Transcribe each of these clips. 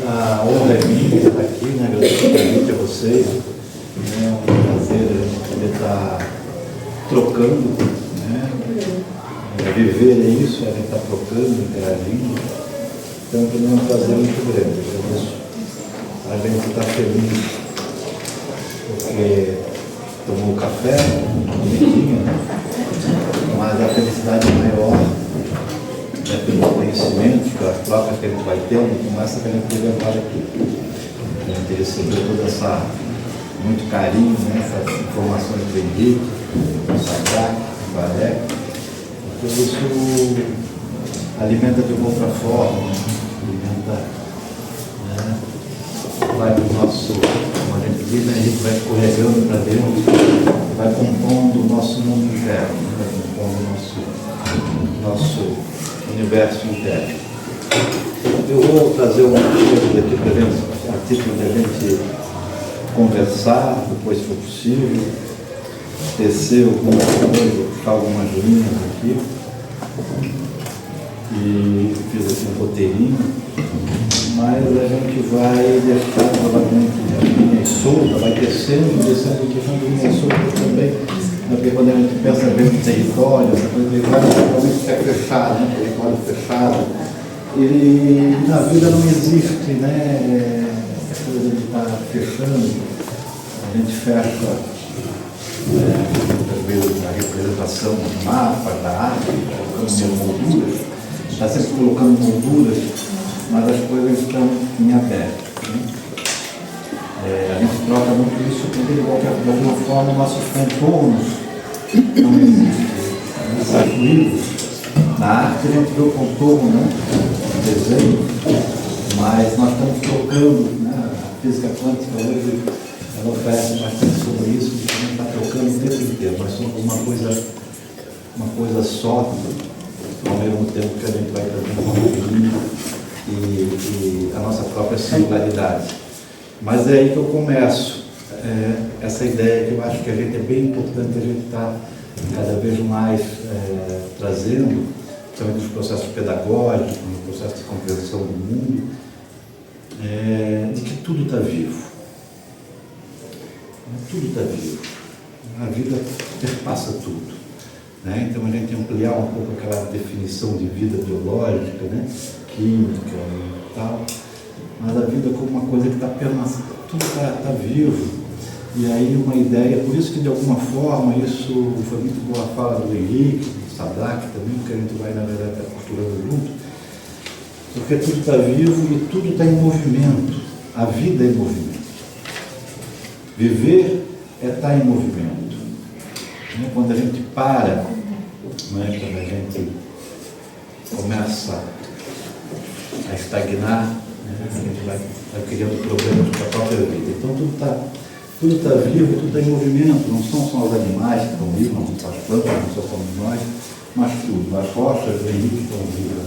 a honra é minha estar aqui, né? Agradeço o convite a vocês. É um prazer poder estar trocando, né? Viver é isso, a gente está trocando, interagindo. Então, para mim é um prazer muito grande. Agradeço. A gente está feliz porque tomou café, bonitinho, né? Mas a felicidade maior é pelo conhecimento, pelas trocas que a gente vai tendo, como essa que a gente teve agora aqui. A gente recebeu toda essa, muito carinho, né? Essas informações do Henrique, do Sadak, do Varek. Tudo isso alimenta de uma outra forma, né? Alimenta, né? Vai para o nosso, como a gente diz, né? A gente vai escorregando para dentro, vai compondo o nosso mundo interno, né? Vai compondo o nosso universo interno. Eu vou trazer uma coisa aqui para gente, a título de a gente conversar, depois se for possível, tecer alguma coisa, puxar algumas linhas aqui. E fiz aqui um roteirinho, mas a gente vai deixar provavelmente a linha solta, vai descendo, deixando a linha solta também, porque quando a gente pensa bem no território, essa coisa de realmente fica fechado, né? Território fechado, e na vida não existe, né? Essa coisa de estar fechando, a gente fecha muitas vezes a representação do mapa, da arte, colocando molduras, está sempre colocando molduras, mas as coisas estão em aberto. Né? A gente troca muito isso porque, de alguma forma, nossos contornos não existem. Esses ruídos, na arte a gente vê o contorno, né? No desenho, mas nós estamos trocando, né? A física quântica hoje ela oferece bastante sobre isso, porque a gente está trocando o tempo inteiro. Nós somos uma coisa só, ao mesmo tempo que a gente vai trazendo uma rotina e a nossa própria singularidade. Mas é aí que eu começo, essa ideia que eu acho que a gente é bem importante a gente estar cada vez mais trazendo, principalmente nos processos pedagógicos, no processo de compreensão do mundo, de que tudo está vivo. Tudo está vivo. A vida perpassa tudo. Né? Então a gente ampliar um pouco aquela definição de vida biológica, né? Química e tal, mas a vida como uma coisa que está apenas, tudo está vivo. E aí uma ideia, por isso que de alguma forma isso foi muito boa a fala do Henrique, do Sadak também, que a gente vai na verdade estar costurando junto, porque tudo está vivo e tudo está em movimento, a vida é em movimento. Viver é estar em movimento. Quando a gente para, quando a gente começa a estagnar, a gente vai criando problemas para a própria vida. Então tudo está vivo, tudo está em movimento. Não são só os animais que estão vivos, não são as plantas, não só somos nós, mas tudo. As rochas do Henrique estão vivas.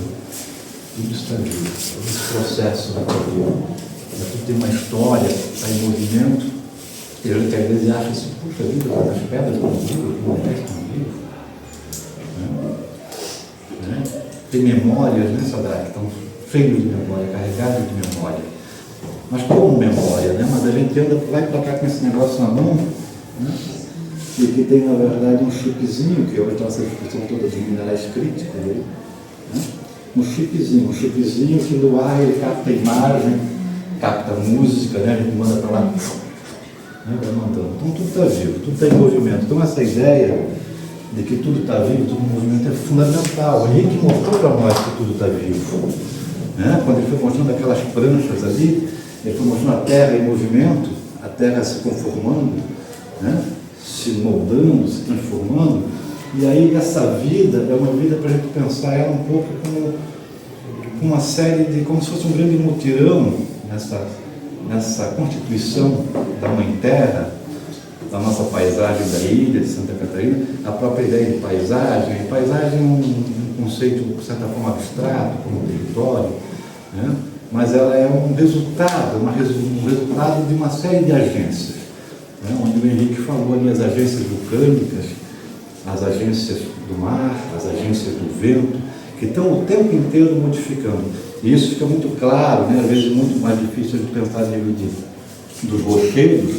Tudo está vivo. Todo esse processo está vivo. Tudo tem uma história, está em movimento. E a gente às vezes acha assim, puxa vida, as pedras estão vivas, os minerais estão vivos. Né? Tem memórias, né, Sadak, que estão cheios de memória, carregados de memória. Mas como memória, né? Mas a gente anda vai para cá com esse negócio na mão, né? E que tem, na verdade, um chipzinho, que hoje está essa discussão toda dos minerais críticos, né? Um chipzinho que no ar ele capta imagem, capta música, né? A gente manda para lá. Vai mandando. Então tudo está vivo, tudo está em movimento. Então essa ideia de que tudo está vivo, tudo em movimento é fundamental. O Henrique mostrou para nós que tudo está vivo. Né? Quando ele foi mostrando aquelas pranchas ali, ele foi mostrando a Terra em movimento, a Terra se conformando, né? Se moldando, se transformando. E aí essa vida é uma vida para a gente pensar ela um pouco como uma série de, como se fosse um grande mutirão nessa constituição da Mãe Terra, da nossa paisagem da ilha de Santa Catarina, a própria ideia de paisagem. E paisagem é um conceito, de certa forma, abstrato, como território, né? Mas ela é um resultado de uma série de agências, né? Onde o Henrique falou ali as agências vulcânicas, as agências do mar, as agências do vento, que estão o tempo inteiro modificando. E isso fica muito claro, né? Às vezes muito mais difícil de pensar nível dos rocheiros,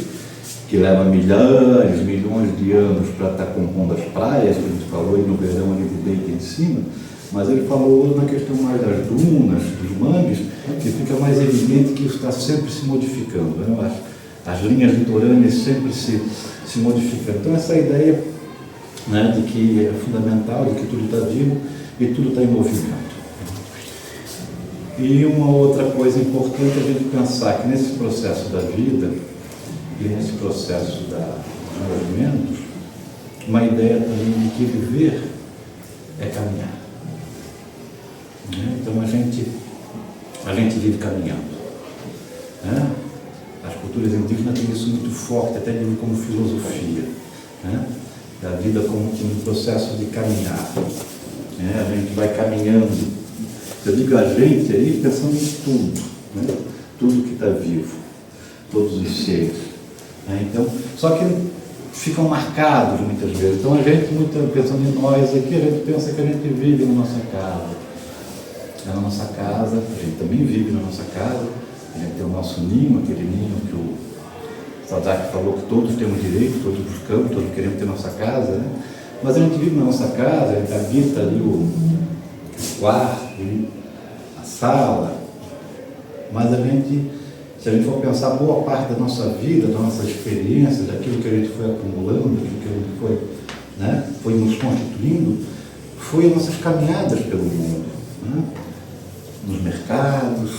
que leva milhares, milhões de anos para estar compondo as praias, que a gente falou, e no verão a gente deita em cima, mas ele falou na questão mais das dunas, dos mangues, que fica mais evidente que isso está sempre se modificando, né? As linhas litorâneas sempre se modificando. Então essa ideia, né, de que é fundamental, de que tudo está vivo e tudo está em movimento. E uma outra coisa importante é a gente pensar que nesse processo da vida e nesse processo dos movimentos, uma ideia também de que viver é caminhar. Né? Então a gente vive caminhando. Né? As culturas indígenas têm isso muito forte, até como filosofia. Né? A vida como que um processo de caminhar. Né? A gente vai caminhando. Eu digo a gente aí pensando em tudo, né? Tudo que está vivo, todos os seres. Né? Então, só que ficam marcados muitas vezes. Então a gente, pensando em nós aqui, a gente pensa que a gente vive na nossa casa. Na nossa casa, a gente também vive na nossa casa, a gente tem o nosso ninho, aquele ninho que o Sadak falou que todos temos direito, todos buscamos, todos queremos ter nossa casa, né? Mas a gente vive na nossa casa, a gente habita ali o quarto, a sala, mas se a gente for pensar, boa parte da nossa vida, da nossa experiência, daquilo que a gente foi acumulando, daquilo que a gente foi, né, foi nos constituindo, foi as nossas caminhadas pelo mundo, né? Nos mercados,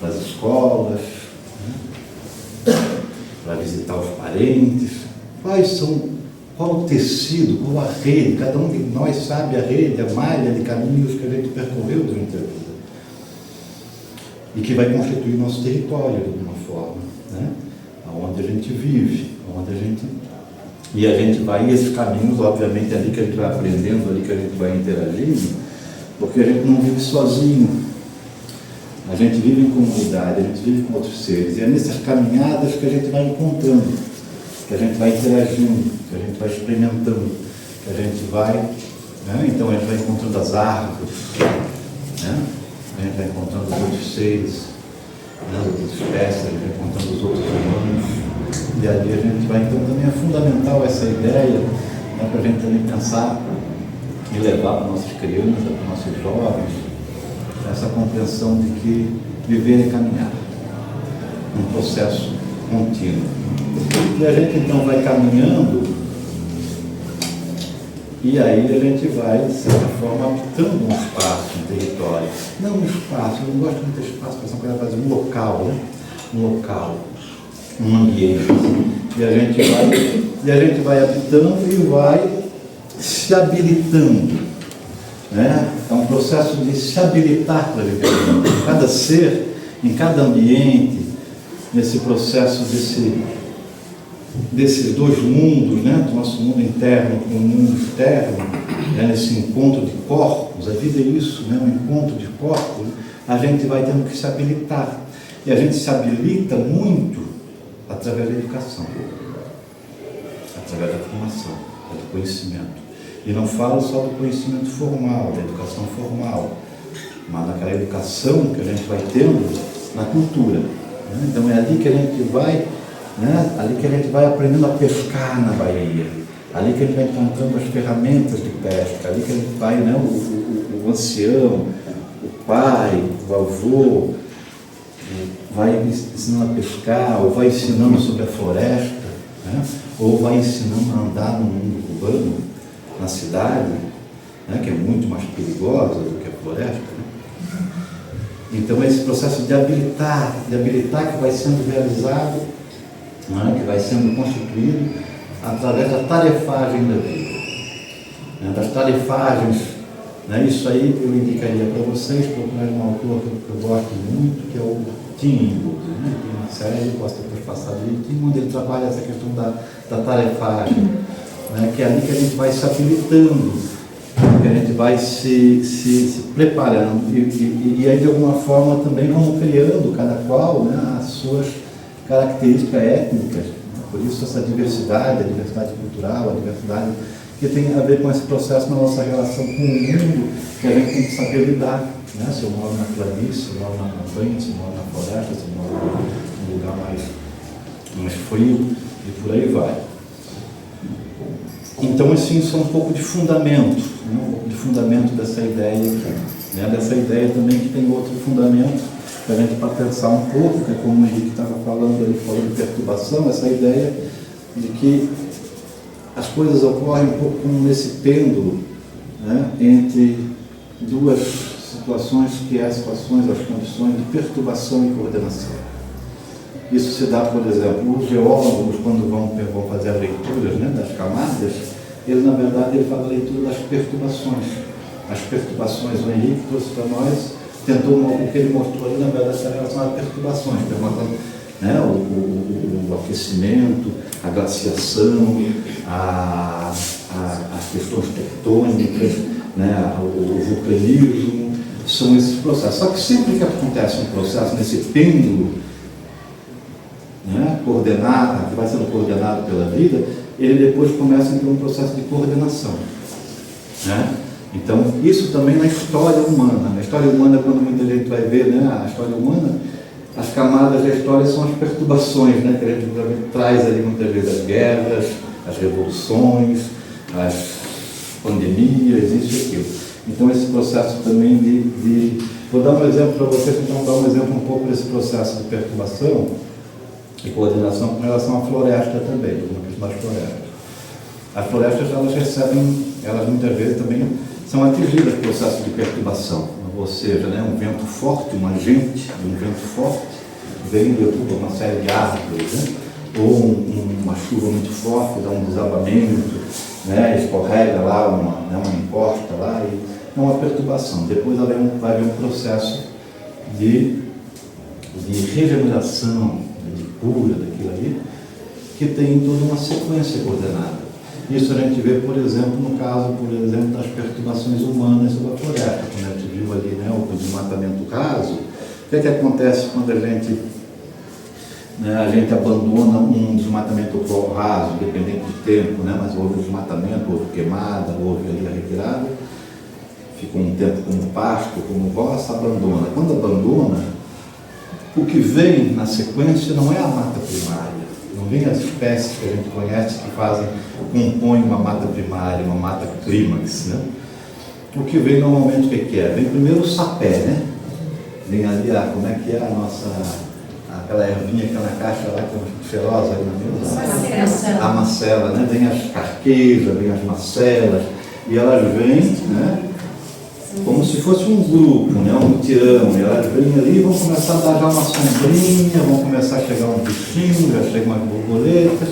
nas escolas, né? Para visitar os parentes. Qual o tecido, qual a rede, cada um de nós sabe a rede, a malha de caminhos que a gente percorreu durante a vida. E que vai constituir nosso território de alguma forma, né? Onde a gente vive, e a gente vai, e esses caminhos, obviamente, é ali que a gente vai aprendendo, ali que a gente vai interagindo, porque a gente não vive sozinho, a gente vive em comunidade, a gente vive com outros seres, e é nessas caminhadas que a gente vai encontrando, que a gente vai interagindo, que a gente vai experimentando, que a gente vai, né? Então a gente vai encontrando as árvores, né? A gente vai encontrando os outros seres, né? As outras espécies, a gente vai encontrando os outros humanos, e ali a gente vai, então também é fundamental essa ideia, né? Para a gente também pensar e levar para nossas crianças, para nossos jovens, essa compreensão de que viver é caminhar, um processo contínuo. E a gente então vai caminhando, e aí a gente vai, de certa forma, habitando um espaço, um território. Não um espaço, eu não gosto muito de espaço, para essa coisa fazer um local, né? Um local, um ambiente. E a gente vai habitando e vai se habilitando. Né? É um processo de se habilitar para viver. Cada ser, em cada ambiente, nesse processo desses dois mundos, né? Do nosso mundo interno com o mundo externo, né? Nesse encontro de corpos, a vida é isso, né? Um encontro de corpos, a gente vai tendo que se habilitar. E a gente se habilita muito através da educação, através da formação, do conhecimento. E não falo só do conhecimento formal, da educação formal, mas daquela educação que a gente vai tendo na cultura. Né? Então é ali que a gente vai, né? Ali que a gente vai aprendendo a pescar na Bahia, ali que a gente vai encontrando as ferramentas de pesca, ali que a gente vai, né? O ancião, o pai, o avô, vai ensinando a pescar, ou vai ensinando sobre a floresta, né? Ou vai ensinando a andar no mundo urbano, na cidade, né? Que é muito mais perigosa do que a floresta. Né? Então esse processo de habilitar que vai sendo realizado, né? Que vai sendo constituído através da tarefagem da vida, né? Das tarefagens, né? Isso aí eu indicaria para vocês, procurar um autor que eu gosto muito, que é o Tim Ingold, né? Tem uma série, posso depois passar direitinho, onde ele trabalha essa questão da tarefagem, né? Que é ali que a gente vai se habilitando, que a gente vai se preparando, e aí de alguma forma também vamos criando, cada qual, né? As suas características étnicas, né? Por isso essa diversidade, a diversidade cultural, a diversidade que tem a ver com esse processo na nossa relação com o mundo, que a gente tem que saber lidar. Né? Se eu moro na planície, se eu moro na montanha, se eu moro na floresta, se eu moro num lugar mais frio, e por aí vai. Então, assim, isso é um pouco de fundamento, né? Um pouco de fundamento dessa ideia aqui. Né? Dessa ideia também que tem outro fundamento, para a gente para pensar um pouco, que é como o Henrique estava falando, ele falou de perturbação, essa ideia de que as coisas ocorrem um pouco como nesse pêndulo, né? Entre duas situações, que é as situações, as condições de perturbação e coordenação. Isso se dá, por exemplo, os geólogos, quando vão fazer as leituras, né, das camadas, ele, na verdade, ele faz a leitura das perturbações. As perturbações, o Henrique trouxe para nós, o que ele mostrou ali, na verdade, está relacionado a perturbações, né, o aquecimento, a glaciação, as questões tectônicas, né, o vulcanismo, são esses processos. Só que sempre que acontece um processo nesse pêndulo, né, coordenado, que vai sendo coordenado pela vida, ele depois começa a ter um processo de coordenação. Né? Então, isso também na história humana. Na história humana, quando muita gente vai ver, né, a história humana, as camadas da história são as perturbações, né, que a gente traz ali muitas vezes as guerras, as revoluções, as pandemias, isso e aquilo. Então, esse processo também Vou dar um exemplo para vocês, então, dar um exemplo um pouco desse processo de perturbação e coordenação com relação à floresta também, na questão das florestas. As florestas, elas muitas vezes também são atingidas pelo processo de perturbação, ou seja, né, um vento forte, um agente de um vento forte, vem e derruba uma série de árvores, né, ou uma chuva muito forte, dá um desabamento, né, escorrega lá uma encosta lá, e é uma perturbação. Depois vai haver um processo de regeneração, de cura daquilo ali, que tem toda uma sequência coordenada. Isso a gente vê, por exemplo, no caso, das perturbações humanas sobre a floresta, quando a gente viu ali, né, o desmatamento raso. O que acontece quando a gente abandona um desmatamento raso, dependente do tempo, né, mas houve desmatamento, houve queimada, houve ali a retirada, ficou um tempo como pasto, como roça, abandona. Quando abandona, o que vem na sequência não é a mata primária, não vem as espécies que a gente conhece que compõem uma mata primária, uma mata clímax, né? O que vem normalmente, o que é? Vem primeiro o sapé, né? Vem ali, como é que é aquela ervinha que está na caixa lá, que é cheirosa ali na mesa? A macela, né? Vem as carquejas, vem as macelas, e elas vêm, né, como se fosse um grupo, né, um mutirão, e elas vêm ali e vão começar a dar já uma sombrinha, vão começar a chegar um bichinho, já chegam as borboletas,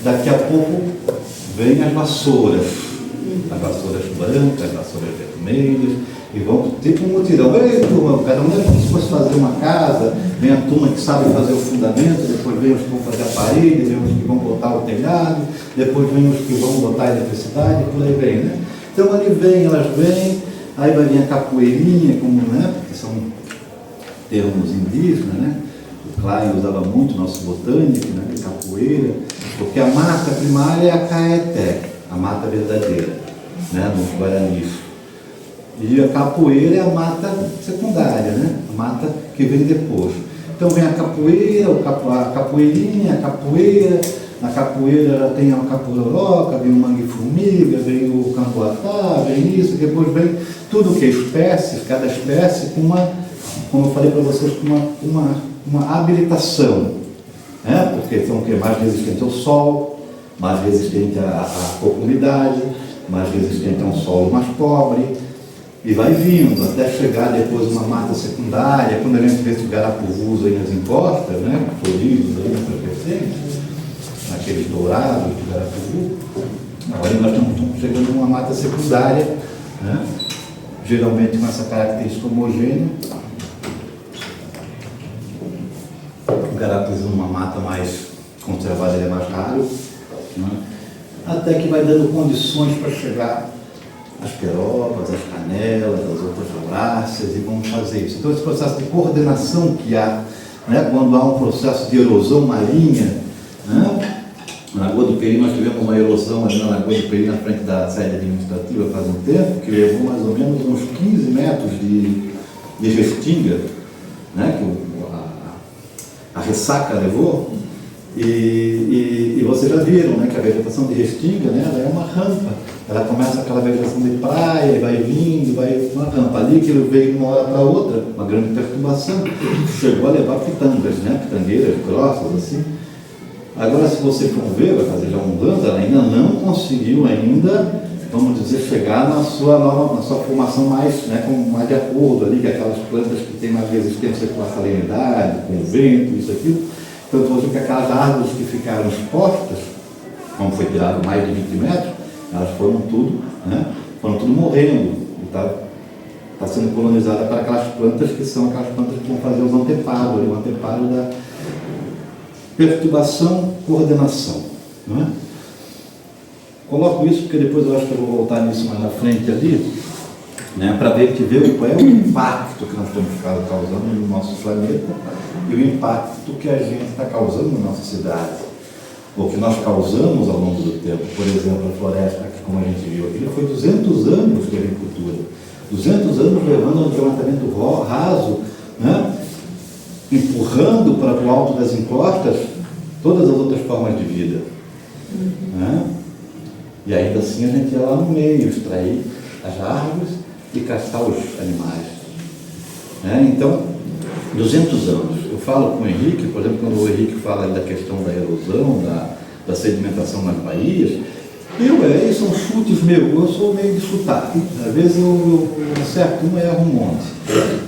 daqui a pouco vêm as vassouras brancas, as vassouras vermelhas, e vão tipo um mutirão. Ei, turma, cada um é como se fosse fazer uma casa, vem a turma que sabe fazer o fundamento, depois vem os que vão fazer a parede, vem os que vão botar o telhado, depois vem os que vão botar a eletricidade, e por aí vem, né? Então ali elas vêm, aí vai vir a capoeirinha, como, né, que são termos indígenas, né? O Klein usava muito, nosso botânico, né, de capoeira, porque a mata primária é a caeté, a mata verdadeira, né, nos guaranis. E a capoeira é a mata secundária, né, a mata que vem depois. Então vem a capoeira, a capoeirinha, a capoeira. Na capoeira tem a capuroroca, vem o mangue-formiga, vem o camboatá, vem isso, depois vem tudo que é espécie, cada espécie com como eu falei para vocês, com uma habilitação, né? Porque são o que? Mais resistente ao sol, mais resistente à pouca umidade, mais resistente a um solo mais pobre, e vai vindo até chegar depois uma mata secundária, quando a gente vê esse garapuvus aí nas encostas, né? Floridos aí na frequência, aqueles dourados de Garapuvu. Agora nós estamos chegando numa mata secundária, né? Geralmente com essa característica homogênea. O Garapuvu numa mata mais conservada, ele é mais raro, né? Até que vai dando condições para chegar às perobas, às canelas, às outras auráceas, e vamos fazer isso. Então esse processo de coordenação que há, né, quando há um processo de erosão marinha, né, Na Lagoa do Peri nós tivemos uma erosão ali na Lagoa do Peri, na frente da sede administrativa faz um tempo, que levou mais ou menos uns 15 metros de restinga, né, que a ressaca levou, e vocês já viram, né, que a vegetação de restinga, né, ela é uma rampa, ela começa aquela vegetação de praia, vai vindo, vai uma rampa ali, que veio de uma hora para outra, uma grande perturbação, chegou a levar pitangas, né, pitangeiras grossas assim. Agora, se você for ver, vai fazer já uns anos, ela ainda não conseguiu ainda, vamos dizer, chegar na sua formação mais, né, com mais de acordo ali, que é aquelas plantas que têm mais resistência com a salinidade, com o vento, isso, aquilo. Então, você que aquelas árvores que ficaram expostas, como foi tirado mais de 20 metros, elas foram tudo morrendo. Está sendo colonizada para aquelas plantas que são aquelas plantas que vão fazer os anteparos, o anteparo da perturbação, coordenação. Não é? Coloco isso porque depois eu acho que eu vou voltar nisso mais na frente ali, né, para ver qual é o impacto que nós estamos causando no nosso planeta e o impacto que a gente está causando na nossa cidade, ou que nós causamos ao longo do tempo. Por exemplo, a floresta, que como a gente viu aqui, foi 200 anos de agricultura, 200 anos levando ao desmatamento raso, né, empurrando para o alto das encostas todas as outras formas de vida. Né? E ainda assim a gente ia lá no meio, extrair as árvores e caçar os animais. Né? Então, 200 anos. Eu falo com o Henrique, por exemplo, quando o Henrique fala da questão da erosão, da sedimentação nas baías, são chutes meus, eu sou meio de chutar. Às vezes eu acerto um e erro um monte.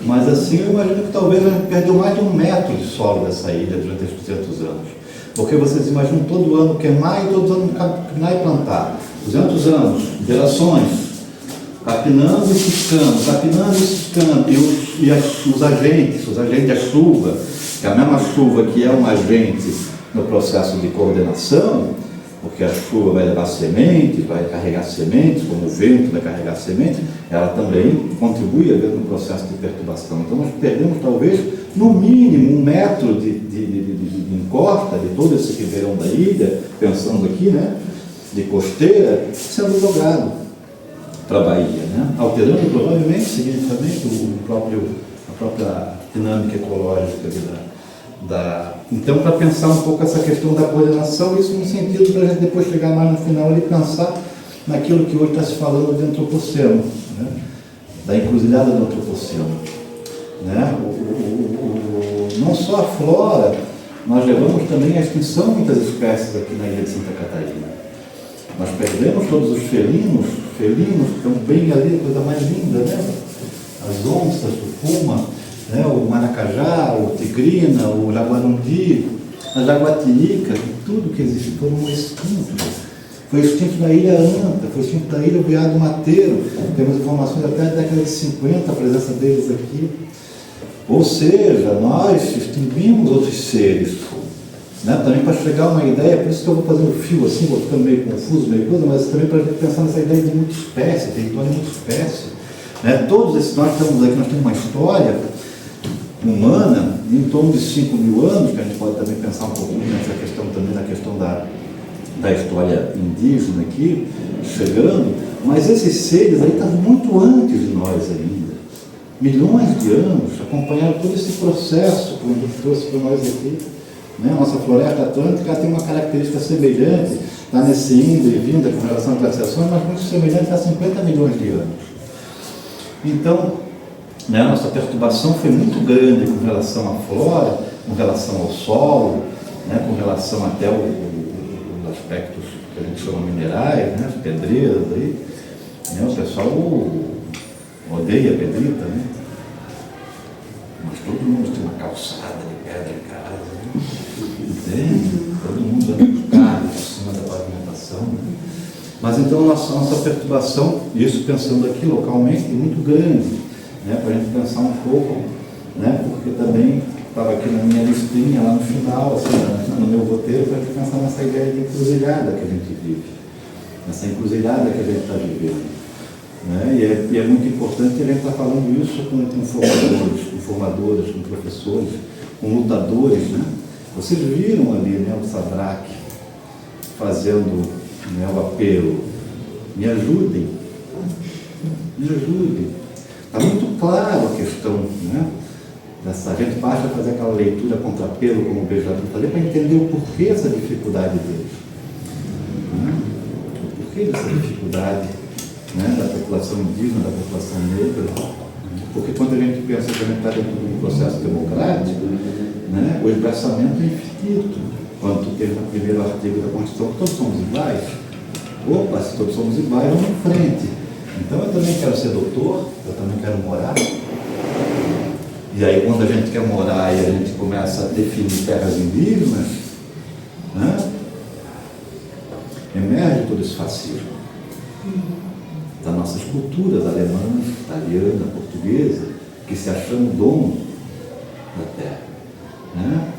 Mas assim, eu imagino que talvez a gente perdeu mais de 1 metro de solo dessa ilha durante esses 200 anos. Porque vocês imaginam todo ano queimar e todo ano capinar e plantar. 200 anos, gerações, capinando e ciscando, e os agentes, a chuva, que é a mesma chuva que é um agente no processo de coordenação, porque a chuva vai levar sementes, vai carregar sementes, como o vento vai carregar sementes, ela também contribui no processo de perturbação. Então nós perdemos talvez, no mínimo, 1 metro de encosta, de todo esse ribeirão da ilha, pensando aqui, né, de costeira, sendo jogado para a Bahia, né, alterando provavelmente, significativamente, a própria dinâmica ecológica Então, para pensar um pouco essa questão da coordenação, isso no sentido para a gente depois chegar mais no final e pensar naquilo que hoje está se falando de antropoceno, né? Da encruzilhada do antropoceno. Né? Não só a flora, nós levamos também a extinção de muitas espécies aqui na ilha de Santa Catarina. Nós perdemos todos os felinos que estão bem ali, a coisa mais linda, né? As onças, o puma, né, o maracajá, o tigrina, o jaguarundi, a jaguatirica, tudo que existe foram extintos. Foi extinto na ilha Anta, foi extinto na ilha o veado mateiro. Temos informações até da década de 50, a presença deles aqui. Ou seja, nós extinguimos outros seres. Né? Também para chegar a uma ideia, por isso que eu vou fazendo fio assim, vou ficando meio confuso, meio coisa, mas também para a gente pensar nessa ideia de multiespécie, território de multiespécie. Né? Todos esses, nós estamos aqui, nós temos uma história humana em torno de 5.000 anos, que a gente pode também pensar um pouquinho nessa questão, também na questão da história indígena aqui, chegando, mas esses seres aí estão muito antes de nós ainda. Milhões de anos acompanharam todo esse processo que o Henrique trouxe para nós aqui. Né? Nossa floresta atlântica tem uma característica semelhante, está nesse indo e vinda com relação às glaciações, mas muito semelhante há 50 milhões de anos. Então, né, a nossa perturbação foi muito grande com relação à flora, com relação ao solo, né, com relação até os aspectos que a gente chama minerais, né, as pedreiras aí. Né, o pessoal odeia pedrita, né? Mas todo mundo tem uma calçada de pedra em casa, né? Entende? Todo mundo anda de carro em cima da pavimentação. Né? Mas então a nossa perturbação, isso pensando aqui localmente, é muito grande. Né, para a gente pensar um pouco, né, porque também estava aqui na minha listinha, lá no final, assim, no meu roteiro, para a gente pensar nessa ideia de encruzilhada que a gente vive, nessa encruzilhada que a gente está vivendo. Né, e é muito importante a gente estar falando isso com formadores, com professores, com lutadores. Né. Vocês viram ali, né, o Sadraque fazendo, né, o apelo, me ajudem. Me ajudem. Está muito claro a questão, né? A gente basta fazer aquela leitura contra apelo, como o Benjamin falei, para entender o porquê dessa dificuldade deles. Né? O porquê dessa dificuldade, né, da população indígena, da população negra. Porque quando a gente pensa que a gente está dentro de um processo democrático, né, o esbraçamento é infinito. Quando tu tem no primeiro artigo da Constituição que todos somos iguais. Opa, se todos somos iguais, vamos em frente. Então eu também quero ser doutor, eu também quero morar. E aí quando a gente quer morar e a gente começa a definir terras indígenas, né, emerge todo esse fascismo das nossas culturas, alemã, italiana, portuguesa, que se acham dono da terra. Né?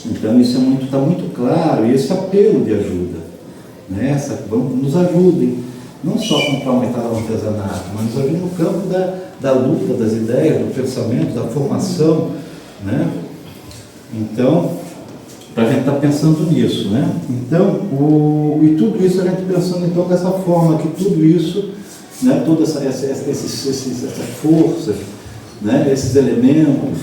Então isso está muito claro, e esse apelo de ajuda. Né? Nos ajudem, não só a comprar uma etapa de artesanato, mas nos ajudem no campo da luta, das ideias, do pensamento, da formação. Né? Então, para a gente estar pensando nisso, né? Então, e tudo isso a gente pensando então dessa forma, que tudo isso, né, todas essas forças, né, esses elementos,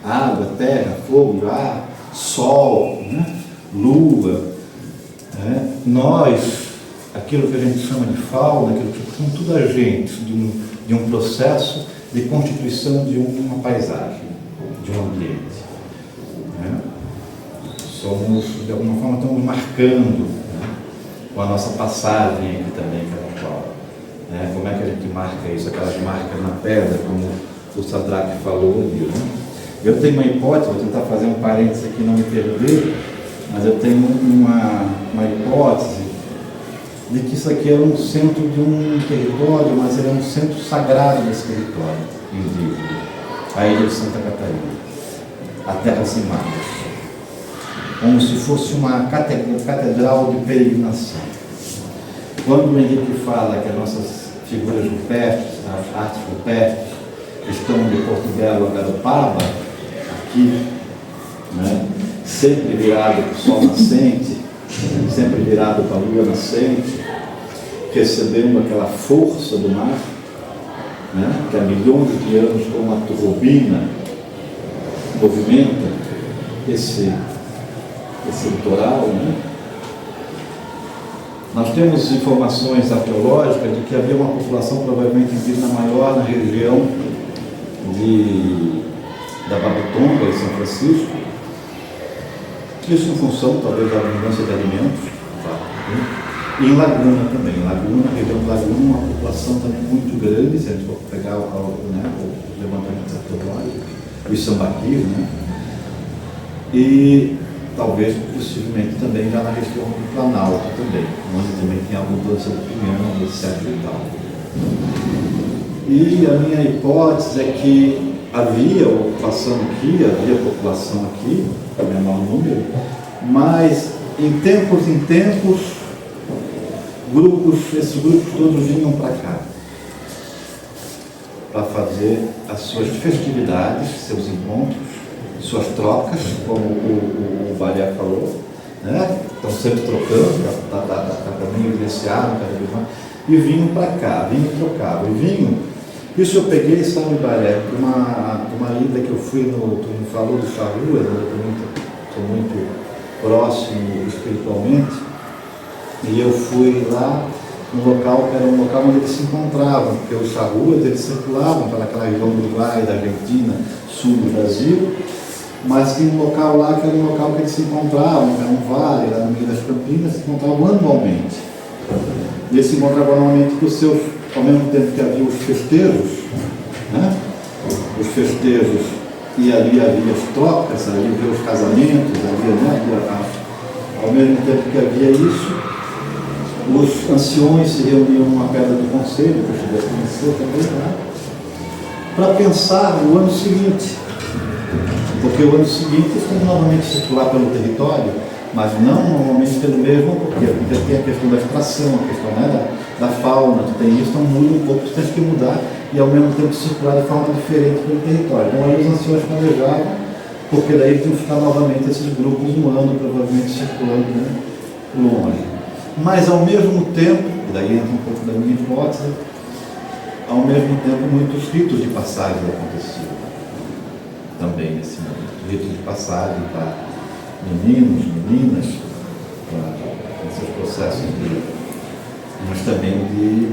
a água, terra, fogo, ar, sol, né, lua, né, nós, aquilo que a gente chama de fauna, aquilo que são tudo agentes de um processo de constituição de uma paisagem, de um ambiente. Né? Somos, de alguma forma, estamos marcando, né, com a nossa passagem aqui também, cada qual. Né? Como é que a gente marca isso? Aquelas marcas na pedra, como o Sadraque falou ali. Né? Eu tenho uma hipótese, vou tentar fazer um parênteses aqui, não me perder, mas eu tenho uma hipótese de que isso aqui era um centro de um território, mas ele é um centro sagrado desse território indígena, a ilha de Santa Catarina, a terra sem marcas. Como se fosse uma catedral de peregrinação. Quando o Henrique fala que as nossas figuras rupestres, as artes rupestres, estão de Porto a Garopaba, aqui, né, sempre virado para o sol nascente, sempre virado para a lua nascente, recebendo aquela força do mar, né, que há milhões de anos, como a turbina, movimenta esse litoral, né? Nós temos informações arqueológicas de que havia uma população provavelmente indígena maior na região da Babutonga, em São Francisco. Isso em função, talvez, da abundância de alimentos. Tá? E em Laguna também. Em Laguna, na região de Laguna, uma população também muito grande, se a gente for pegar o levantamento arqueológico, os sambaquis, né? E talvez, possivelmente, também já na região do Planalto também, onde também tem a abundância do pinhão, etc. e tal. E a minha hipótese é que havia população aqui, menor número, mas em tempos, esses grupos todos vinham para cá, para fazer as suas festividades, seus encontros, suas trocas, como o Baré falou, né? Estão sempre trocando, para mim evidenciaram, e vinham para cá, vinham e trocavam, e vinham. Isso eu peguei, sabe, Baré, de uma ida que eu fui, tu me falou do Charrua, eu estou muito próximo espiritualmente, e eu fui lá num local que era um local onde eles se encontravam, porque os Charruas, eles circulavam pelaquela região do Uruguai, da Argentina, sul do Brasil, mas tinha um local lá que era um local que eles se encontravam, era um vale lá no meio das Campinas, se encontravam anualmente. E eles se encontravam anualmente com os seus, ao mesmo tempo que havia os festejos, né? Os festejos, e ali havia as trocas, ali havia os casamentos, ao mesmo tempo que havia isso, os anciões se reuniam numa pedra do conselho, que eu cheguei a conhecer também, né? Para pensar no ano seguinte. Porque o ano seguinte eles têm novamente circular pelo território, mas não normalmente pelo mesmo, porque tem a questão da extração, a questão, né, da fauna, tu tem isso, então muda um pouco, tu tens que mudar e ao mesmo tempo circular de forma diferente pelo território. Então aí os anciões planejavam, porque daí eles iam ficar novamente esses grupos um ano, provavelmente circulando, né, longe. Mas ao mesmo tempo, e daí entra um pouco da minha hipótese, ao mesmo tempo muitos ritos de passagem aconteciam também nesse momento. Ritos de passagem para meninos, meninas, para esses processos mas também de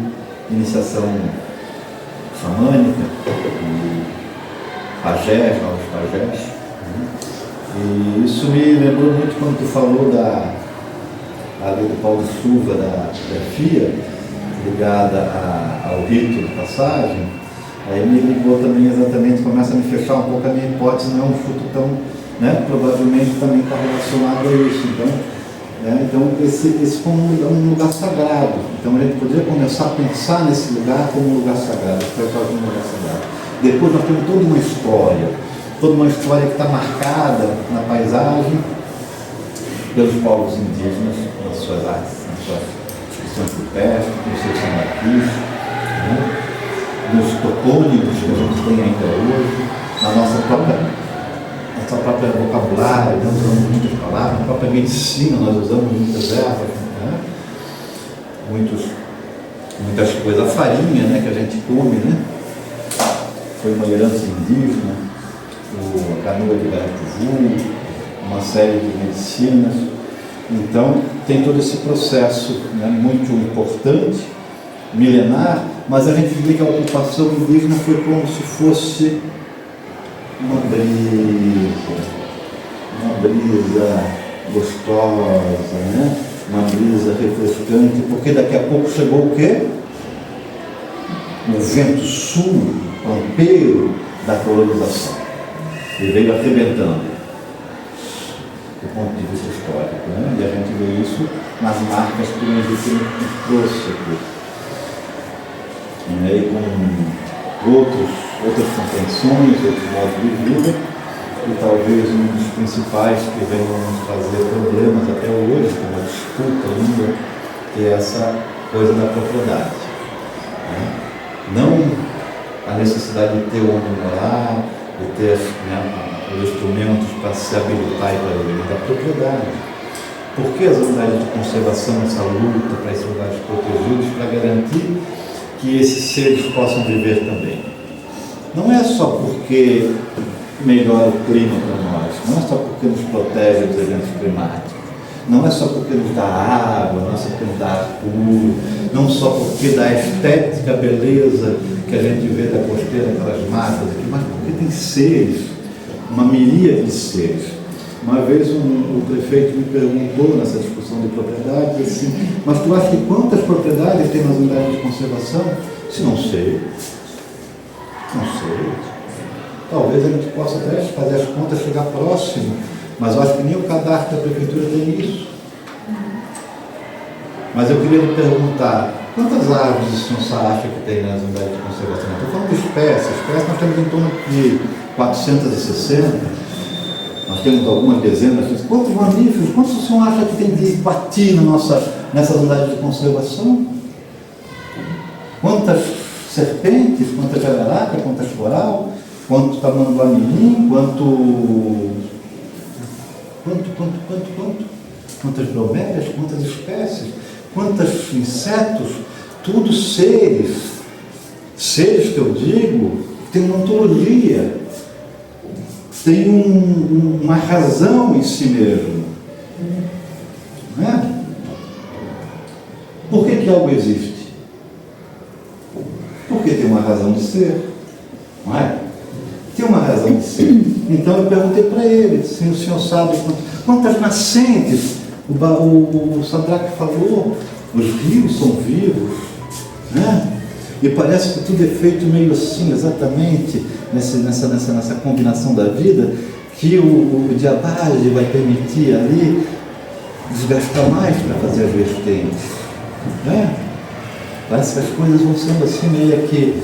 iniciação xamânica, de pajés, novos pajés. E isso me lembrou muito quando tu falou da lei do Paulo Silva, da FIA, ligada ao rito de passagem. Aí me ligou também exatamente, começa a me fechar um pouco a minha hipótese, não é um fruto tão, né, provavelmente também está relacionado a isso. Então esse como um lugar sagrado. Então a gente poderia começar a pensar nesse lugar como um lugar sagrado, como um lugar sagrado. Depois nós temos toda uma história que está marcada na paisagem pelos povos indígenas, nas suas artes, nas suas inscrições rupestres, nos seus sambaquis, né? Nos topônimos que a gente tem ainda hoje, na nossa própria vocabulário, nós usamos muitas palavras, na própria medicina nós usamos muitas ervas, né? Muitas coisas. A farinha, né, que a gente come, né, foi uma herança indígena, a canoa de Garatuvu, uma série de medicinas. Então tem todo esse processo, né, muito importante, milenar, mas a gente vê que a ocupação indígena foi como se fosse uma brisa gostosa, né? Uma brisa refrescante, porque daqui a pouco chegou o quê? O vento sul, pampeiro da colonização, e veio arrebentando, do ponto de vista histórico, né? E a gente vê isso nas marcas que o Henrique nos trouxe aqui. E com outras compreensões, outros modos de vida, e talvez um dos principais que venham nos trazer problemas até hoje, como a disputa ainda, que é essa coisa da propriedade. Né? Não a necessidade de ter onde morar, de ter, né, os instrumentos para se habilitar e para viver, mas da propriedade. Por que as unidades de conservação, essa luta para esses lugares protegidos, para garantir que esses seres possam viver também? Não é só porque melhora o clima para nós, não é só porque nos protege dos eventos climáticos, não é só porque nos dá água, não é só porque nos dá ar puro, não só porque dá estética, beleza que a gente vê da costeira, aquelas matas aqui, mas porque tem seres, uma miríade de seres. Uma vez o prefeito me perguntou nessa discussão de propriedade, assim, mas tu acha que quantas propriedades tem nas unidades de conservação? Se não sei. Não sei. Talvez a gente possa até fazer as contas, chegar próximo, mas eu acho que nem o cadastro da prefeitura tem isso. Mas eu queria lhe perguntar, quantas árvores o senhor acha que tem nas unidades de conservação? Estou falando de espécies. Espécies nós temos em torno de 460. Nós temos algumas dezenas. Quantos mamíferos, quantos o senhor acha que tem de pati nessas unidades de conservação? Quantas serpentes, quantas jararaca, quantas coral, quanto tamanduá-mirim, quantas bromélias, quantas espécies, quantos insetos, tudo seres que eu digo, tem uma ontologia, tem uma razão em si mesmo. Não é? Por que algo existe? Porque tem uma razão de ser, não é? Tem uma razão de ser. Então eu perguntei para ele, se o senhor sabe quantas nascentes, o Sadraque falou, os rios são vivos, né? E parece que tudo é feito meio assim, exatamente, nessa combinação da vida, que o diabage vai permitir ali desgastar mais para fazer as vertentes, né? Parece que as coisas vão sendo assim meio que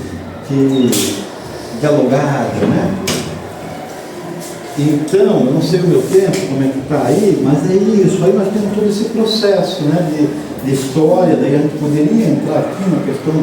dialogadas, né? Então, eu não sei o meu tempo, como é que está aí, mas é isso. Aí nós temos todo esse processo, né, de história, daí a gente poderia entrar aqui na questão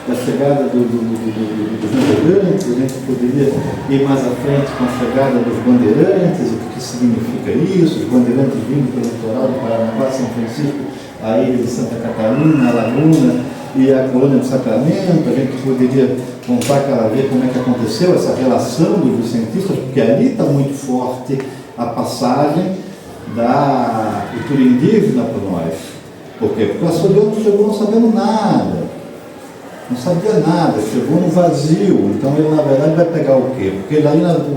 da chegada dos bandeirantes, a gente poderia ir mais à frente com a chegada dos bandeirantes, o que significa isso, os bandeirantes vindo pelo litoral do Paranaguá, São Francisco, a ilha de Santa Catarina, a Laguna e a colônia do Sacramento. A gente poderia contar cada vez como é que aconteceu essa relação dos cientistas, porque ali está muito forte a passagem da cultura indígena para nós. Por quê? Porque o açoriano chegou não sabendo nada. Não sabia nada, chegou no vazio. Então ele na verdade vai pegar o quê?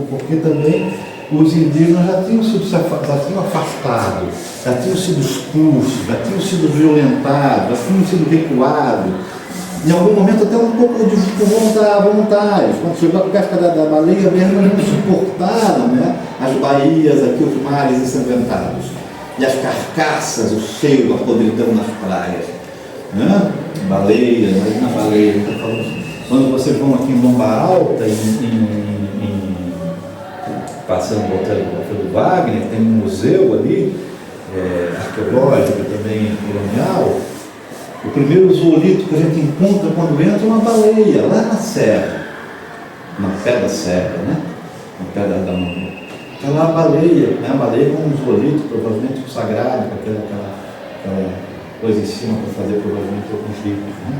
Porque também os indígenas já tinham afastado, já tinham sido expulsos, já tinham sido violentados, já tinham sido recuados. Em algum momento até um pouco de vontade. Quando chegou a pesca da baleia mesmo, eles não suportaram, né? As baías aqui, os mares ensanguentados. E as carcaças, o cheiro, a podridão nas praias. Né? Baleia, imagina a baleia. Quando vocês vão aqui em Lomba Alta, passando o hotel do Wagner, tem um museu ali, arqueológico também colonial. O primeiro zoolito que a gente encontra quando entra é uma baleia, lá na serra, na pé da serra, né? Na pé da mão. Está lá a baleia, né? A baleia como um zoolito, provavelmente sagrado, com aquela coisa em cima para fazer provavelmente alguns livros, né?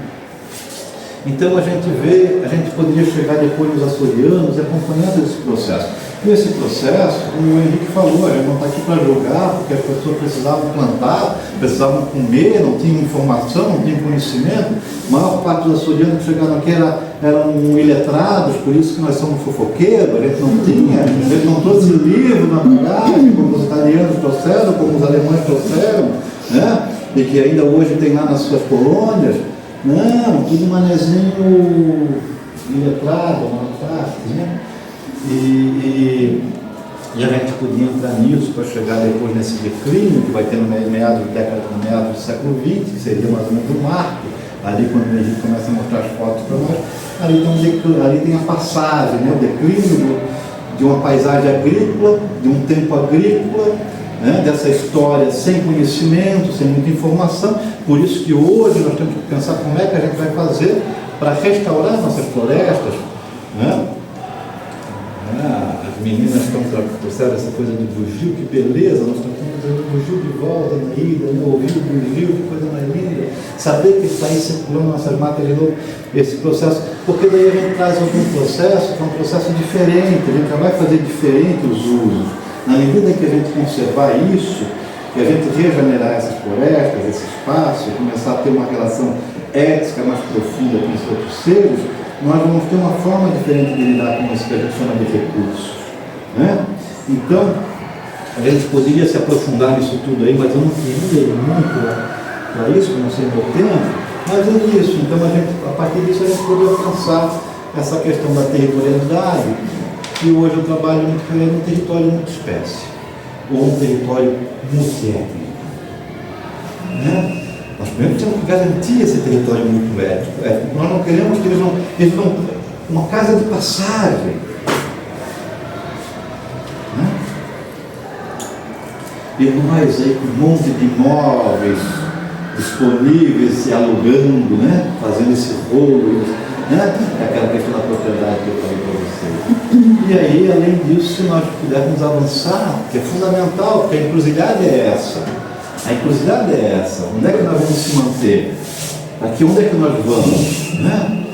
Então a gente poderia chegar depois nos açorianos acompanhando esse processo. E esse processo, como o Henrique falou, a gente não está aqui para julgar, porque as pessoas precisavam plantar, precisavam comer, não tinham informação, não tinham conhecimento. A maior parte dos açorianos que chegaram aqui eram iletrados, por isso que nós somos fofoqueiros, a gente não trouxe livro na bagagem, como os italianos trouxeram, como os alemães trouxeram, né? E que ainda hoje tem lá nas suas colônias. Não, tudo manezinho iletrado, uma parte, né? E a gente podia entrar nisso para chegar depois nesse declínio que vai ter no meados do século XX, que seria mais ou menos um marco, ali quando o Henrique começa a mostrar as fotos para nós, ali tem a passagem, né? O declínio de uma paisagem agrícola, de um tempo agrícola, né? Dessa história sem conhecimento, sem muita informação. Por isso que hoje nós temos que pensar como é que a gente vai fazer para restaurar nossas florestas, né? As meninas trouxeram essa coisa do bugio, que beleza, nós estamos trazendo o bugio de volta na ilha, né? Ouvir o bugio, que coisa mais linda. Saber que está aí circulando nossas matas de novo, esse processo, porque daí a gente traz algum processo, que é um processo diferente, a gente já vai fazer diferente os usos. Na medida que a gente conservar isso, que a gente regenerar essas florestas, esse espaço, começar a ter uma relação ética mais profunda com os outros seres, nós vamos ter uma forma diferente de lidar com isso que a gente chama de recursos, né? Então, a gente poderia se aprofundar nisso tudo aí, mas eu não queria ir muito para isso, não sei o meu tempo, mas é isso. Então, a partir disso, a gente poderia alcançar essa questão da territorialidade, que hoje eu trabalho muito num território multiespécie, ou um território multiétnico, né? Nós primeiro temos que garantir esse território multiétnico. Nós não queremos que eles não uma casa de passagem, né? E nós aí com um monte de imóveis disponíveis, se alugando, né? Fazendo esse rolo, né? Aquela questão da propriedade que eu falei para vocês. E aí, além disso, se nós pudermos avançar, que é fundamental, porque a encruzilhada é essa. A encruzilhada é essa. Onde é que nós vamos se manter? Aqui, onde é que nós vamos? Né?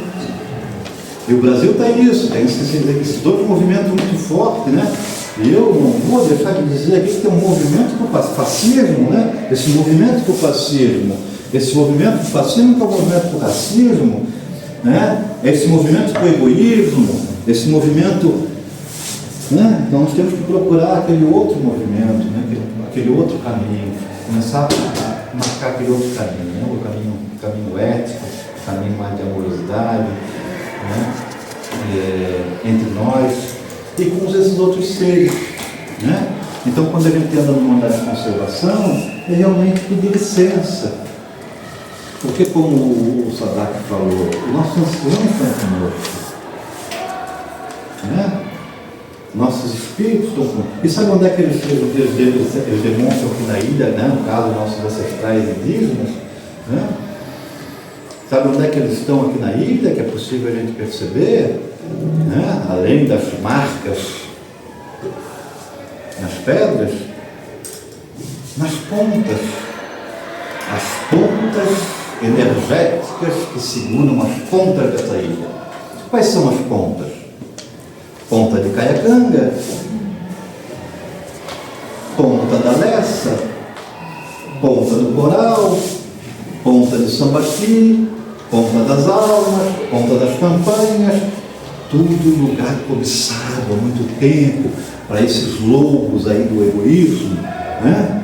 E o Brasil está isso, tem esses dois movimentos muito fortes, né? E eu não vou deixar de dizer aqui que tem um movimento para o fascismo, né? Esse movimento para o fascismo, esse movimento para o fascismo que é o movimento para o racismo, né? Esse movimento para o egoísmo, esse movimento, né? Então nós temos que procurar aquele outro movimento, né? aquele outro caminho, começar a marcar aquele outro caminho, né? O caminho ético, o caminho mais de amorosidade, né? Entre nós e com esses outros seres, né? Então, quando a gente anda no mandato de conservação, é realmente pedir licença, porque como o Sadak falou, os nossos anciãos estão conosco, né? Nossos espíritos estão conosco. E sabe onde é que eles demonstram aqui na ilha, né? No caso, nossos ancestrais indígenas, né? Sabe onde é que eles estão aqui na ilha, que é possível a gente perceber? Né? Além das marcas nas pedras, nas pontas. As pontas energéticas que seguram as pontas dessa ilha. Quais são as pontas? Ponta de Caiacanga, ponta da Lessa, ponta do Coral, ponta de Sambaqui, ponta das Almas, ponta das Campanhas, tudo lugar cobiçado há muito tempo para esses lobos aí do egoísmo, né?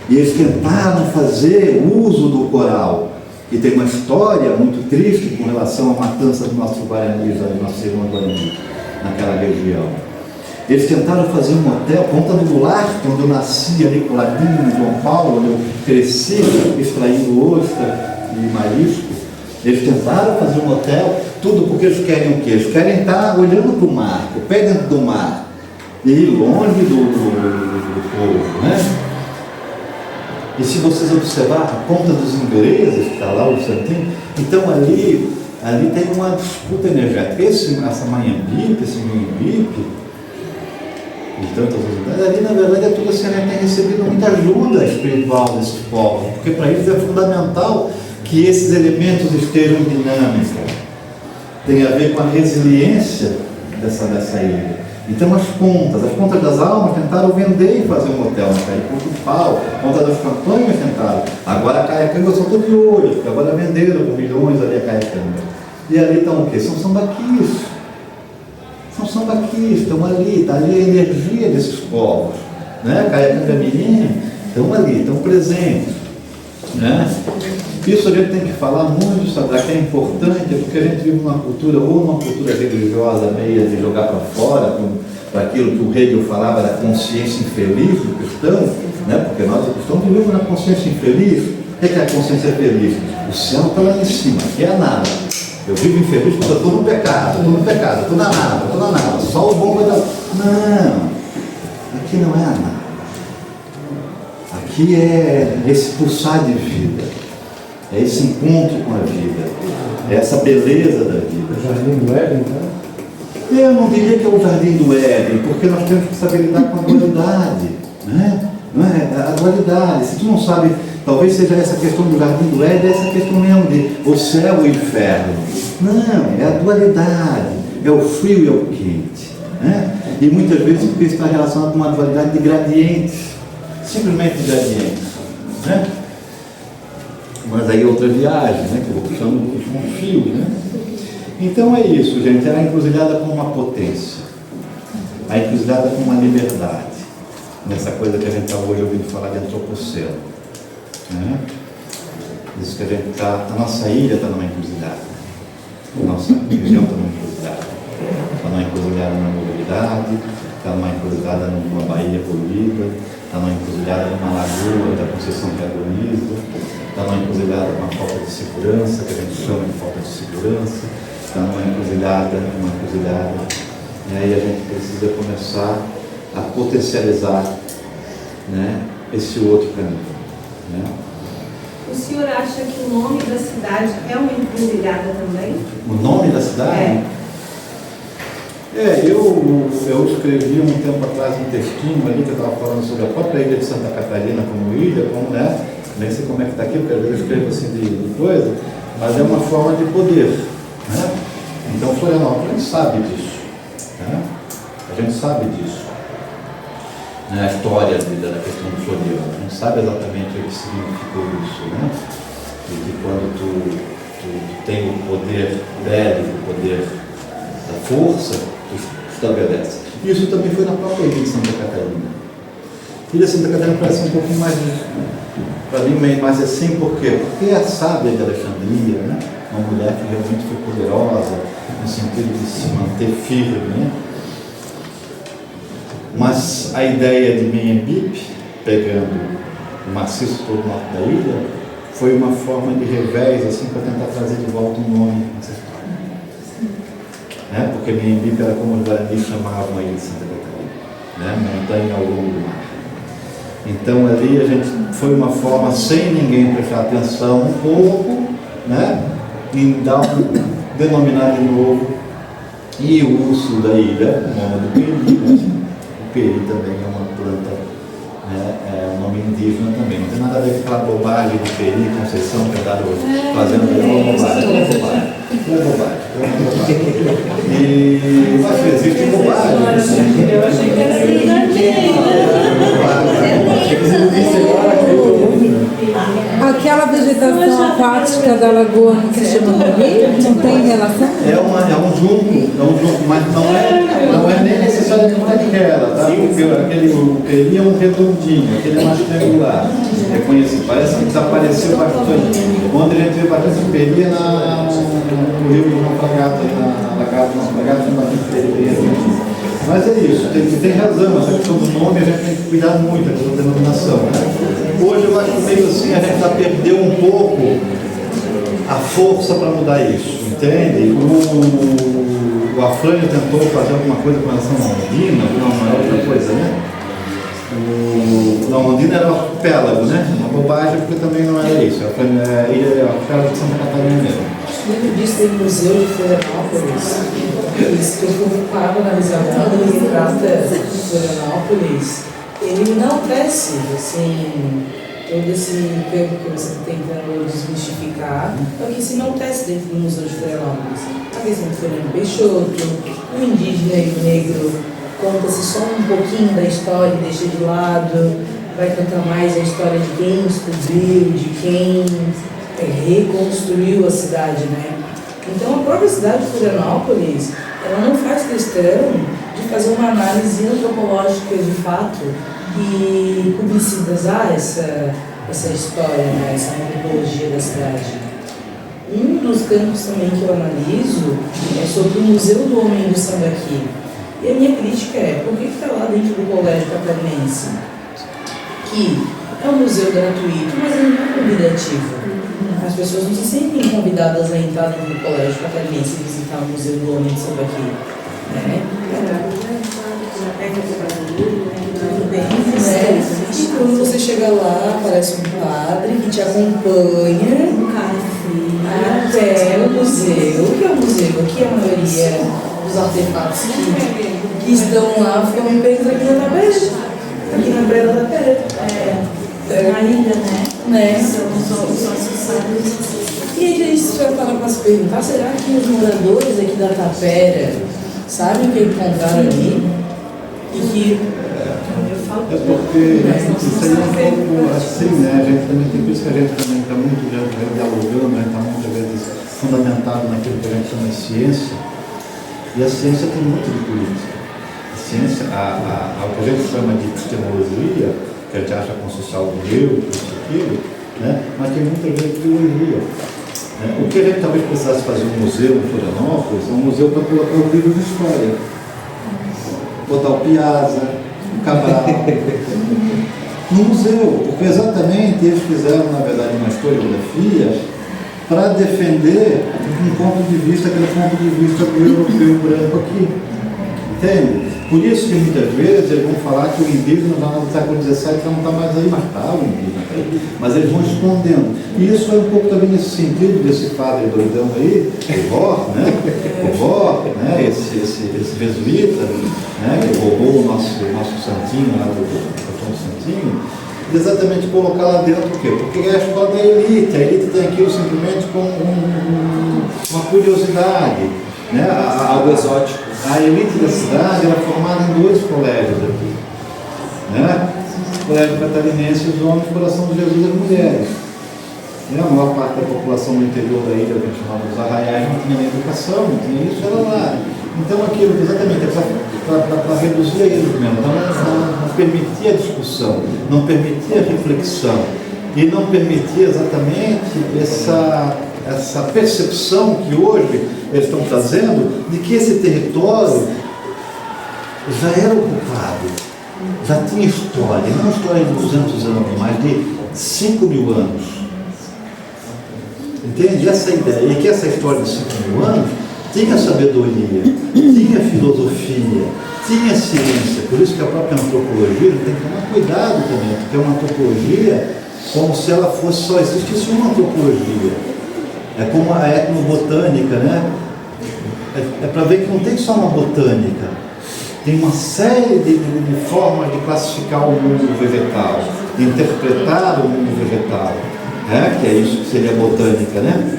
E eles tentaram fazer uso do Coral, que tem uma história muito triste com relação à matança dos nossos guaranis, da nossa irmã Guarani, naquela região. Eles tentaram fazer um hotel, Ponta do Goulart, onde eu nasci, ali com o ladinho de João Paulo, onde eu cresci, extraindo ostra e marisco. Eles tentaram fazer um hotel, tudo porque eles querem o quê? Eles querem estar olhando para o mar, o pé dentro do mar, e ir longe do povo, né? E se vocês observar a ponta dos ingleses, que está lá o Santinho, então ali tem uma disputa energética. Essa Manhambipe, esse Manhambipe, e tantas outras, ali na verdade é tudo assim, né? Tem recebido muita ajuda espiritual desses povos, porque para eles é fundamental que esses elementos estejam em dinâmica. Tem a ver com a resiliência dessa ilha. Então as pontas das almas tentaram vender e fazer um hotel na Ponta do Pau, Ponta das Campanhas tentaram. Agora a Caiacanga eu só estou de olho, porque agora venderam por milhões ali a Caiacanga. E ali estão o quê? São sambaquis. São sambaquis, estão ali, está ali a energia desses povos. Né? Caiacanga Mirim, estão ali, estão presentes. Né? Isso a gente tem que falar muito, sabe, que é importante, porque a gente vive numa cultura, ou numa cultura religiosa meia de jogar para fora, para aquilo que o Hegel falava da consciência infeliz do cristão, né? Porque nós cristãos vivemos na consciência infeliz. O que é a consciência feliz? O céu está lá em cima, aqui é nada. Eu vivo infeliz porque eu estou no pecado, estou na nada, só o bom vai dar. Não, aqui não é a nada. Aqui é esse pulsar de vida. É esse encontro com a vida, é essa beleza da vida. O Jardim do Éden, então? Eu não diria que é o Jardim do Éden, porque nós temos que saber lidar com a dualidade, né? Não é? A dualidade. Se tu não sabe, talvez seja essa questão do Jardim do Éden, essa questão mesmo de o céu e o inferno. Não, é a dualidade, é o frio e o quente, né? E muitas vezes porque está relacionado com uma dualidade de gradientes, simplesmente gradientes, né? Mas aí outra viagem, né? Que eu vou puxando um fio, né? Então é isso, gente. Era a encruzilhada com uma potência, a encruzilhada com uma liberdade, nessa coisa que a gente está hoje ouvindo falar de antropoceno, né? Isso que a gente está, a nossa ilha está numa encruzilhada, a nossa região está numa encruzilhada, está numa encruzilhada na mobilidade, está numa encruzilhada numa baía poluída, está numa encruzilhada numa lagoa da Conceição que agoniza, está numa encruzilhada com uma falta de segurança, que a gente chama de falta de segurança, está numa encruzilhada, e aí a gente precisa começar a potencializar, né, esse outro caminho. Né? O senhor acha que o nome da cidade é uma encruzilhada também? O nome da cidade? Eu escrevi um tempo atrás um textinho ali que eu estava falando sobre a própria ilha de Santa Catarina como ilha, como, né? Nem sei como é que está aqui, porque às vezes eu escrevo assim de coisa, mas é uma forma de poder, né? Então Florianópolis sabe disso, né? A gente sabe disso, né? A história da questão do Floriano, a gente sabe exatamente o que significou isso, né? E que quando tu tem o poder bélico, o poder da força, tu estabelece. Isso também foi na própria ilha de Santa Catarina. A ilha de Santa Catarina parece um pouquinho mais, para mim, mais assim, por quê? Porque é a sábia de Alexandria, né? Uma mulher que realmente foi poderosa, no sentido de se manter firme, né? Mas a ideia de Manhambipe, pegando o maciço todo norte da ilha, foi uma forma de revés, assim, para tentar trazer de volta um nome ancestral. Né? Porque Manhambipe era como os guaranis chamavam a ilha de Santa Catarina, né? Montanha ao longo do mar. Então ali a gente foi uma forma, sem ninguém prestar atenção, um pouco, né? em dar denominar de novo. E o urso da ilha, o nome do peri, né? O peri também é uma planta, né? É um nome indígena também. Não tem nada a ver com aquela bobagem do peri, Conceição, que andaram fazendo bobagem. É bobagem. E mas existe bobagem. Eu achei que era Aquela vegetação aquática da lagoa no que chama Mori, não tem relação? É um junco, mas não é nem necessariamente aquela, tá? Porque o peri é um redondinho, aquele é mais triangular. É conhecido, parece que desapareceu bastante. Onde a gente vê bastante peri é no rio do João Fragato, na lagarta, tem bastante peri redondinho. Mas é isso, tem razão, essa questão do nome a gente tem que cuidar muito da denominação. Né? Hoje eu acho que meio assim a gente já perdeu um pouco a força para mudar isso, entende? O Afrânio tentou fazer alguma coisa com relação à Ondina, não era outra coisa, né? A Ondina era um arquipélago, né? Uma bobagem, porque também não era isso. A Afrânio é o arquipélago de Santa Catarina mesmo. Dentro disso tem o Museu de Florianópolis, isso que eu parava para analisar quando ele trata de Florianópolis, ele enaltece, assim, todo esse campo que você está tentando desmistificar, é o que se enaltece dentro do Museu de Florianópolis. A questão do Fernando Peixoto, o indígena e o negro, conta-se só um pouquinho da história e deixa de lado, vai contar mais a história de quem descobriu, de quem reconstruiu a cidade, né? Então a própria cidade de Florianópolis, ela não faz questão de fazer uma análise antropológica de fato e publicizar essa história, né? Essa antropologia da cidade. Um dos campos também que eu analiso é sobre o Museu do Homem do Sambaqui. E a minha crítica é, por que está lá dentro do Colégio Catarinense? Que é um museu gratuito, mas ele não é convidativo. As pessoas não se sentem convidadas a entrar dentro do Colégio Catarinense e visitar o Museu do Homem de Sambaqui. Né? E quando você chega lá, aparece um padre que te acompanha até o museu. O que é o museu? Aqui a maioria dos artefatos que estão lá ficam presos aqui na tapete. Aqui na beira da tapete. Na ilha, né? E aí a gente vai parar para se perguntar, será que os moradores aqui da Tapera sabem o que encontraram ali? E que... É porque isso aí é um pouco assim, né? A gente também tem, por isso que a gente também está muito dialogando, está muitas vezes fundamentado naquilo que a gente chama de ciência, e a ciência tem muito de política. A ciência, o que a gente chama de epistemologia, que a gente acha com social neutro, isso aquilo, né? Mas tem muita gente que teoria. Né? O que a gente talvez precisasse fazer um museu em Florianópolis, é um museu para colocar o livro de história. Botar o Piazza, o Cabral, no museu, porque exatamente eles fizeram, na verdade, uma historiografia para defender um ponto de vista, aquele ponto de vista do europeu branco aqui. Entende? Por isso que muitas vezes eles vão falar que o indígena já no século XVII não está mais aí, mas está o indígena. Mas eles vão escondendo. E isso é um pouco também nesse sentido desse padre doidão aí, o Vó, né? Esse jesuíta, né? Que roubou o nosso santinho lá do Santinho, exatamente colocar lá dentro o quê? Porque é a escola da elite. A elite tem aquilo simplesmente como uma curiosidade. Né? Algo exótico. A elite da cidade era formada em 2 colégios aqui. Né? O Colégio Catarinense e os homens, Coração de Jesus e as mulheres. Né? A maior parte da população do interior da ilha, que a gente chamava dos arraiais, não tinha nem educação, não tinha isso, era lá. Então aquilo exatamente é para reduzir a eles mesmo, não permitia a discussão, não permitia a reflexão e não permitia exatamente essa percepção que hoje eles estão trazendo de que esse território já era ocupado, já tinha história, não história de 200 anos, mas de 5.000 anos. Entende? Essa ideia, e que essa história de 5.000 anos tinha sabedoria, tinha filosofia, tinha ciência, por isso que a própria antropologia tem que tomar cuidado também, porque é uma antropologia como se ela fosse, só existisse uma antropologia. É como a etnobotânica, né? É para ver que não tem só uma botânica, tem uma série de formas de classificar o mundo vegetal, de interpretar o mundo vegetal, né? Que é isso que seria a botânica, né?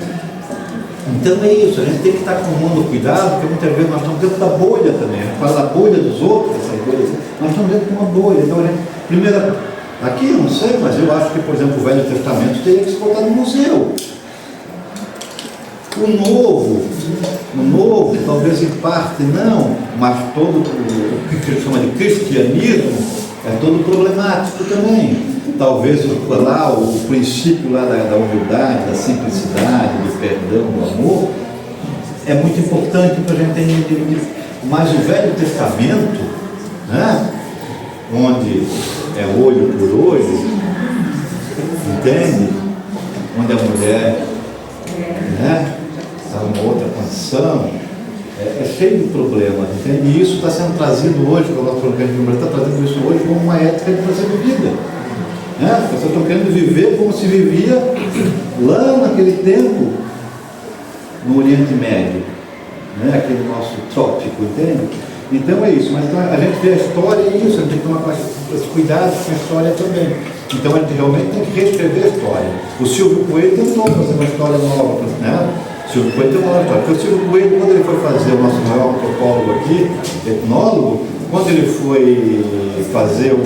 Então é isso, a gente tem que estar com o mundo cuidado, porque muitas vezes nós estamos dentro da bolha também, a gente fala da bolha dos outros, essas bolhas, nós estamos dentro de uma bolha. Então, a gente, primeiro, aqui eu não sei, mas eu acho que, por exemplo, o Velho Testamento teria que se botar no museu. O novo, talvez em parte não, mas todo o que se chama de cristianismo é todo problemático também. Talvez lá o princípio lá da humildade, da simplicidade, do perdão, do amor, é muito importante para a gente entender. Mas o Velho Testamento, né, onde é olho por olho, entende? Onde a mulher, né, está numa outra condição, é cheio de problemas, entende? E isso está sendo trazido hoje, que o nosso programa está trazendo isso hoje como uma ética de ser vivida. Né? As pessoas estão querendo viver como se vivia lá naquele tempo no Oriente Médio, né? Aquele nosso tópico, entende? Então é isso, mas então, a gente vê a história e isso, a gente tem que tomar cuidado com a história também. Então a gente realmente tem que reescrever a história. O Silvio Coelho tentou fazer uma história nova, né? O Silvio Coelho tem uma nova história. Porque o Silvio Coelho, quando ele foi fazer o nosso maior antropólogo aqui, etnólogo, quando ele foi fazer o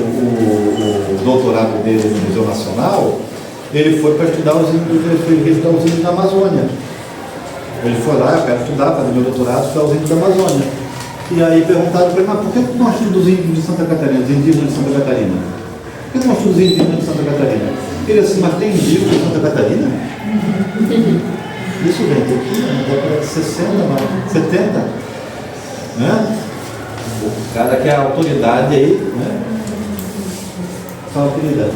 doutorado dele no Museu Nacional, ele foi para estudar os índios, ele foi visitar os índios da Amazônia. Ele foi lá, eu quero estudar, fazer meu doutorado, estudar os índios da Amazônia. E aí perguntaram para ele, mas por que não estuda os índios de Santa Catarina, os indígenas de Santa Catarina? Por que não estuda os indígenas de Santa Catarina? Ele disse, mas tem indígenas de Santa Catarina? Isso, gente, aqui na década de 60, 70, né? O cara que é a autoridade aí, né? Fala, querida.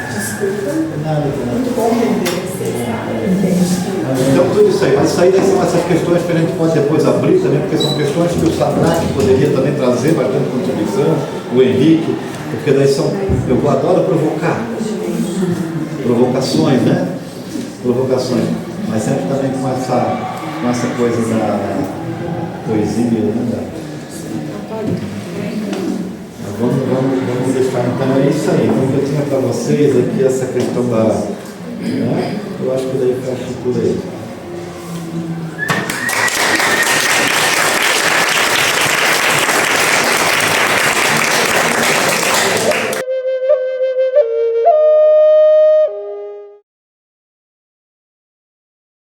Desculpa. Nada. Muito bom entender vocês. Então, tudo isso aí. Mas isso aí são essas questões que a gente pode depois abrir também, porque são questões que o Sadraque poderia também trazer bastante contribuição, o Henrique, porque daí são. Eu adoro provocar. Provocações, né? Provocações. Mas sempre também com essa coisa da poesia, né? Vamos deixar, então é isso aí. Então eu tinha para vocês aqui essa questão da. Né? Eu acho que daí fecha tudo aí.